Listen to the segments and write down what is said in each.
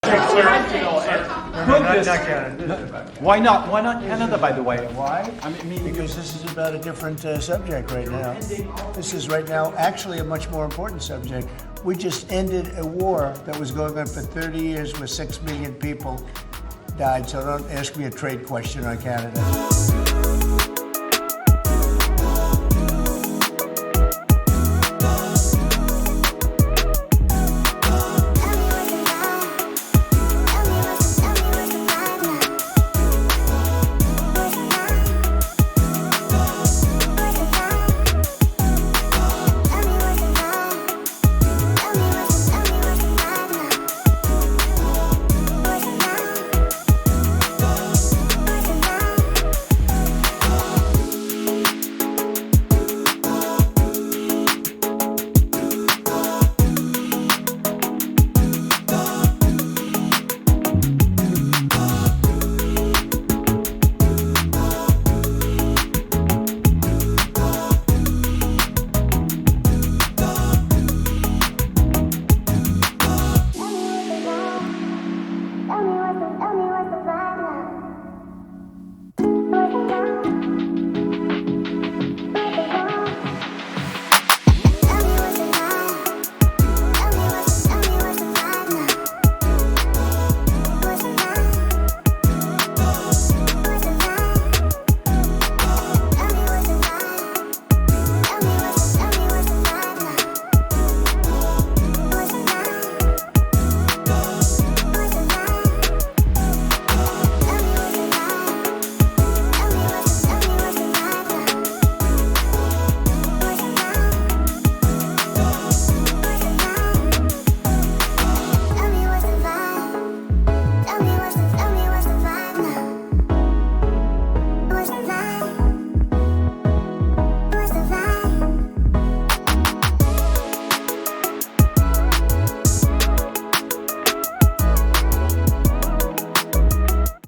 Not Canada. Why not? Why not Canada, by the way? Why? I mean, Because this is about a different subject right now. This is right now actually a much more important subject. We just ended a war that was going on for 30 years where 6 million people died. So don't ask me a trade question on Canada.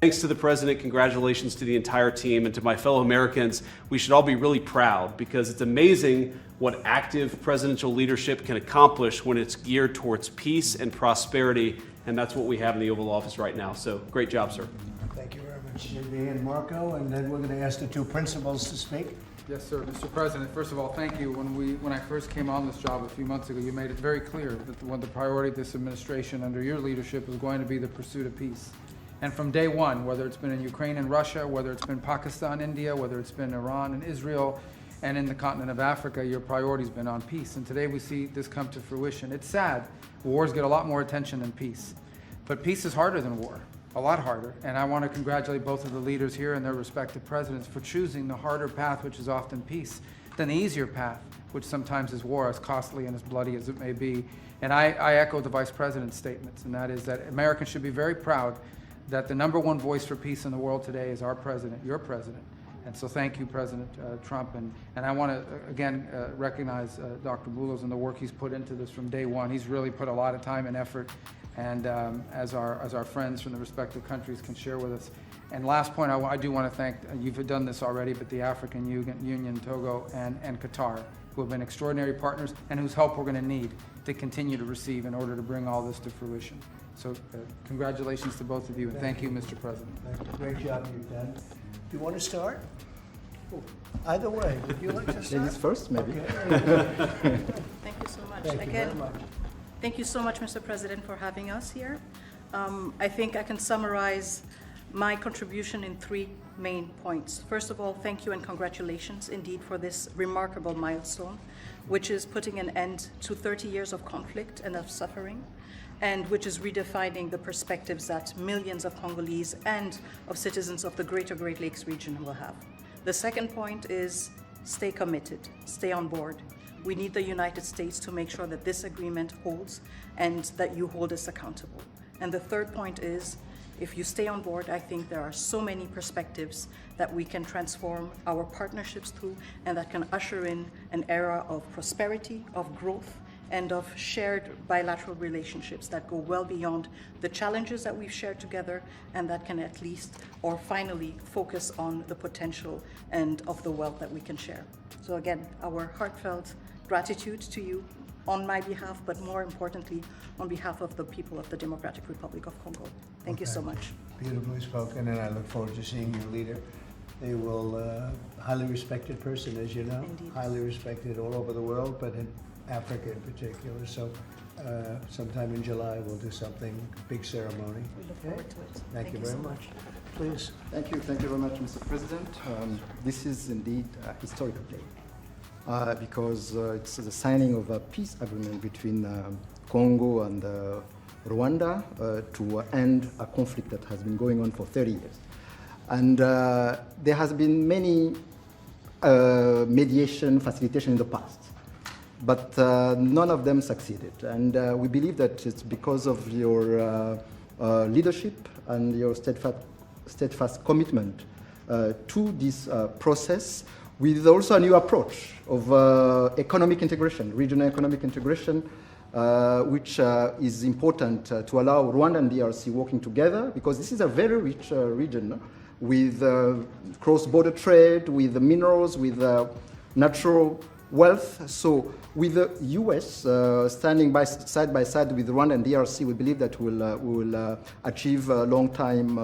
Thanks to the President, congratulations to the entire team, and to my fellow Americans. We should all be really proud because it's amazing what active presidential leadership can accomplish when it's geared towards peace and prosperity, and that's what we have in the Oval Office right now. So great job, sir. Thank you very much, JB and Marco, and then we're going to ask the two principals to speak. Yes, sir. Mr. President, first of all, thank you. When I first came on this job a few months ago, you made it very clear that one of the priority of this administration under your leadership was going to be the pursuit of peace. And from day one, whether it's been in Ukraine and Russia, whether it's been Pakistan, India, whether it's been Iran and Israel, and in the continent of Africa, your priority's been on peace. And today we see this come to fruition. It's sad. Wars get a lot more attention than peace. But peace is harder than war, a lot harder. And I want to congratulate both of the leaders here and their respective presidents for choosing the harder path, which is often peace, than the easier path, which sometimes is war, as costly and as bloody as it may be. And I echo the Vice President's statements, and that is that Americans should be very proud that the #1 voice for peace in the world today is our president, your president. And so thank you, President Trump. And I want to, again, recognize Dr. Boulos and the work he's put into this from day one. He's really put a lot of time and effort, and as our friends from the respective countries can share with us. And last point, I do want to thank, you've done this already, but the African Union, Togo, and Qatar, who have been extraordinary partners and whose help we're going to need to continue to receive in order to bring all this to fruition. So congratulations to both of you, and thank you, Mr. President. Thank you. Great job you've done. Do you want to start? Either way, would you like to start? Ladies first, maybe. Okay. Thank you so much. Thank you very much. Thank you so much, Mr. President, for having us here. I think I can summarize my contribution in 3 main points. First of all, thank you and congratulations indeed for this remarkable milestone, which is putting an end to 30 years of conflict and of suffering, and which is redefining the perspectives that millions of Congolese and of citizens of the greater Great Lakes region will have. The second point is stay committed, stay on board. We need the United States to make sure that this agreement holds and that you hold us accountable. And the third point is, if you stay on board, I think there are so many perspectives that we can transform our partnerships through, and that can usher in an era of prosperity, of growth, and of shared bilateral relationships that go well beyond the challenges that we've shared together, and that can at least, or finally, focus on the potential and of the wealth that we can share. So again, our heartfelt gratitude to you on my behalf, but more importantly, on behalf of the people of the Democratic Republic of Congo. Thank you so much. Beautifully spoken, and I look forward to seeing your leader. They will, highly respected person, as you know. Indeed. Highly respected all over the world, but in Africa in particular. So sometime in July, we'll do something, big ceremony. We look forward to it. Thank you very so much. Please. Thank you very much, Mr. President. This is indeed a historical day because it's the signing of a peace agreement between Congo and Rwanda to end a conflict that has been going on for 30 years. And there has been many mediation, facilitation in the past, but none of them succeeded. And we believe that it's because of your leadership and your steadfast commitment to this process, with also a new approach of economic integration, regional economic integration, which is important to allow Rwanda and DRC working together, because this is a very rich region with cross-border trade, with minerals, with natural wealth. So with the US standing side by side with Rwanda and DRC, we believe that we will achieve a long-time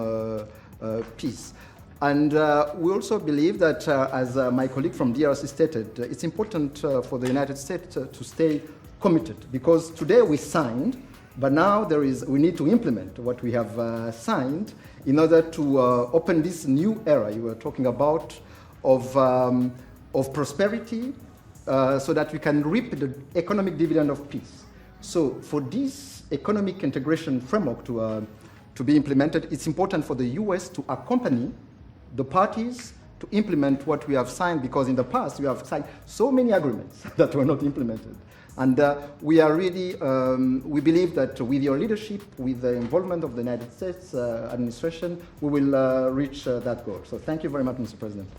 peace. And we also believe that, as my colleague from DRC stated, it's important for the United States to stay committed, because today we signed, but now we need to implement what we have signed in order to open this new era you were talking about of prosperity, so that we can reap the economic dividend of peace. So for this economic integration framework to be implemented, it's important for the US to accompany the parties to implement what we have signed, because in the past we have signed so many agreements that were not implemented. And we are really, we believe that with your leadership, with the involvement of the United States administration, we will reach that goal. So thank you very much, Mr. President.